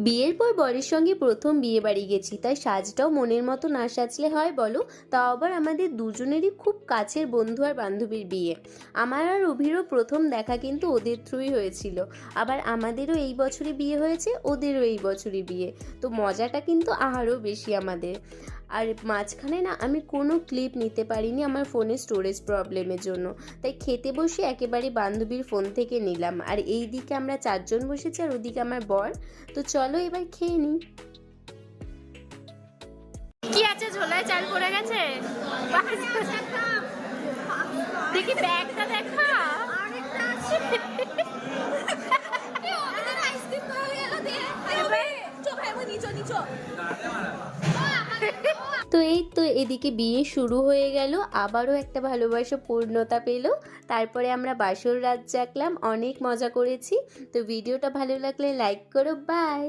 বিয়ের পর বরের সঙ্গে প্রথম বিয়ে বাড়ি গেছি, তাই সাজটাও মনের মতো না সাজলে হয় বলো। তাও আবার আমাদের দুজনেরই খুব কাছের বন্ধু আর বান্ধবীর বিয়ে। আমার আর অভিরও প্রথম দেখা কিন্তু ওদের থ্রুই হয়েছিল। আবার আমাদেরও এই বছরই বিয়ে হয়েছে, ওদেরও এই বছরই বিয়ে। তো মজাটা কিন্তু আরও বেশি আমাদের। আর মাঝখানে না আমি কোনো ক্লিপ নিতে পারিনি আমার ফোনে স্টোরেজ প্রবলেমের জন্য, তাই খেতে বসে একেবারে বান্ধবীর ফোন থেকে নিলাম। আর এই দিকে আমরা চারজন বসেছি আর ওদিকে আমার বর। তো চলো এবার খেয়ে নিই। কি আছে ঝোলায়? চাল পড়ে গেছে দেখি, ব্যাগটা দেখা। তো এই তো এদিকে বিয়ে শুরু হয়ে গেল, আবারও একটা ভালোবাসা পূর্ণতা পেল। তারপরে আমরা বাসর রাত জাগলাম, অনেক মজা করেছি। তো ভিডিওটা ভালো লাগলে লাইক করো, বাই।